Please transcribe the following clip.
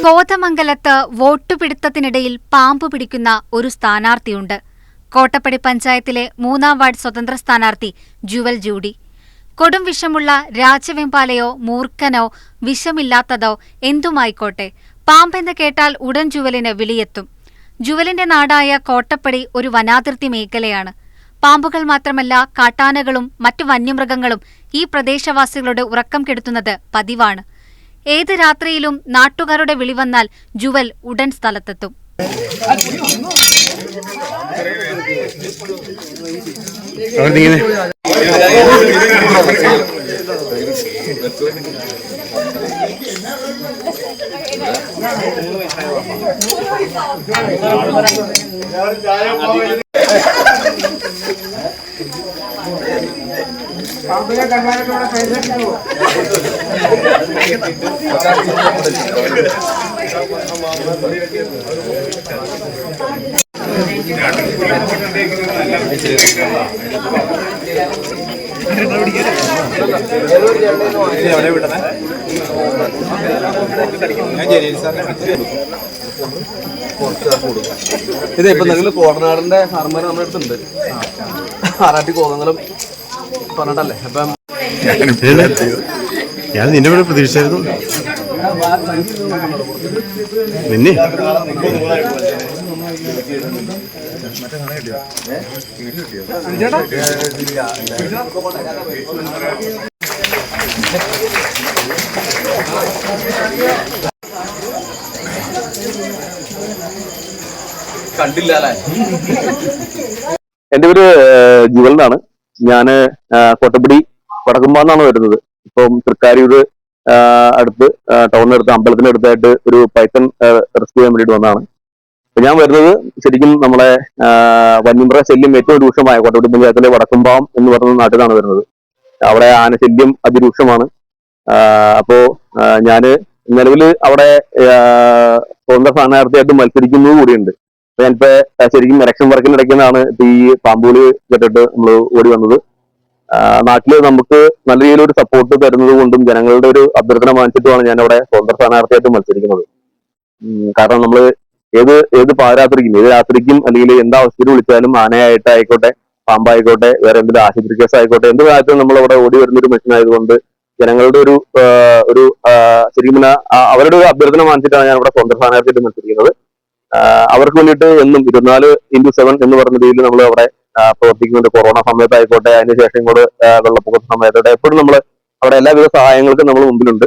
കോതമംഗലത്ത് വോട്ടുപിടുത്തത്തിനിടയിൽ പാമ്പ് പിടിക്കുന്ന ഒരു സ്ഥാനാർത്ഥിയുണ്ട്. കോട്ടപ്പടി പഞ്ചായത്തിലെ 3-ാം വാർഡ് സ്വതന്ത്ര സ്ഥാനാർത്ഥി ജുവൽ ജൂഡി. കൊടും വിഷമുള്ള രാജവെമ്പാലയോ മൂർഖനോ വിഷമില്ലാത്തതോ എന്തുമായിക്കോട്ടെ, പാമ്പെന്ന് കേട്ടാൽ ഉടൻ ജുവലിന് വിളിയെത്തും. ജുവലിന്റെ നാടായ കോട്ടപ്പടി ഒരു വനാതിർത്തി മേഖലയാണ്. പാമ്പുകൾ മാത്രമല്ല, കാട്ടാനകളും മറ്റു വന്യമൃഗങ്ങളും ഈ പ്രദേശവാസികളുടെ ഉറക്കം കെടുത്തുന്നത് പതിവാണ്. ഏത് രാത്രിയിലും നാട്ടുകാരുടെ വിളി വന്നാൽ ജുവൽ ഉടൻ സ്ഥലത്തെത്തും. ഇത് ഇപ്പൊ നിങ്ങൾ കോടനാടിന്റെ സാർമാര് നമ്മുടെ അടുത്തുണ്ട്, ആറാട്ടി കോതങ്ങളും പറഞ്ഞിട്ടല്ലേ. അപ്പം ഞാൻ നിന്റെ കൂടെ പ്രതീക്ഷിച്ചായിരുന്നു. നിന്നെ കണ്ടില്ല അല്ലേ? എന്റെ പേര് ജുവൽ എന്നാണ്. ഞാന് കോട്ടപ്പടി വടക്കുംപാന്നാണ് വരുന്നത്. ഇപ്പം തൃക്കാരിയൂർ അടുത്ത് ടൗണിനടുത്ത് അമ്പലത്തിനടുത്തായിട്ട് ഒരു പൈത്തൺ റെസ്ക്യൂ ചെയ്യാൻ വേണ്ടിയിട്ട് വന്നതാണ്. അപ്പൊ ഞാൻ വരുന്നത് ശരിക്കും നമ്മളെ വന്യമൃഗ ശല്യം ഏറ്റവും രൂക്ഷമായ കോട്ടപ്പടി പഞ്ചായത്തിലെ വടക്കുംപാം എന്ന് പറയുന്ന നാട്ടിലാണ് വരുന്നത്. അവിടെ ആനശല്യം അതിരൂക്ഷമാണ്. അപ്പോ ഞാന് നിലവിൽ അവിടെ സ്വന്തം സ്ഥാനാർത്ഥിയായിട്ട് മത്സരിക്കുന്നത് കൂടിയുണ്ട്. അപ്പൊ ഞാനിപ്പോ ശരിക്കും ഇലക്ഷൻ വർക്കിനിടയ്ക്കാണ് ഈ പാമ്പുകളി കേട്ടിട്ട് നമ്മൾ ഓടി വന്നത്. നാട്ടില് നമുക്ക് നല്ല രീതിയിലൊരു സപ്പോർട്ട് തരുന്നത് കൊണ്ടും ജനങ്ങളുടെ ഒരു അഭ്യർത്ഥന മാനിച്ചിട്ടുമാണ് ഞാൻ അവിടെ സ്വന്തം സ്ഥാനാർത്ഥിയായിട്ട് മത്സരിക്കുന്നത്. കാരണം നമ്മള് ഏത് പാരാത്രിക്കും ഏത് രാത്രിക്കും അല്ലെങ്കിൽ എന്താവസ്ഥയിൽ വിളിച്ചാലും ആനയായിട്ടായിക്കോട്ടെ, പാമ്പായിക്കോട്ടെ, വേറെ എന്തെങ്കിലും ആശുപത്രി കേസ് ആയിക്കോട്ടെ, എന്ത് കാര്യത്തിലും നമ്മൾ അവിടെ ഓടി വരുന്ന ഒരു മെഷീൻ ആയതുകൊണ്ട് ജനങ്ങളുടെ ഒരു ശരിക്കും അവരുടെ ഒരു അഭ്യർത്ഥന മാനിച്ചിട്ടാണ് ഞാൻ അവിടെ സ്വന്തം സ്ഥാനാർത്ഥിയായിട്ട് മത്സരിക്കുന്നത്. അവർക്ക് വേണ്ടിയിട്ട് എന്നും 24x7 എന്ന് പറഞ്ഞ രീതിയിൽ നമ്മൾ അവിടെ പ്രവർത്തിക്കുന്നുണ്ട്. കൊറോണ സമയത്തായിക്കോട്ടെ, അതിനുശേഷം കൂടെ വെള്ളപ്പൊക്ക സമയത്തോടെ എപ്പോഴും നമ്മൾ അവിടെ എല്ലാവിധ സഹായങ്ങൾക്കും നമ്മൾ മുമ്പിലുണ്ട്.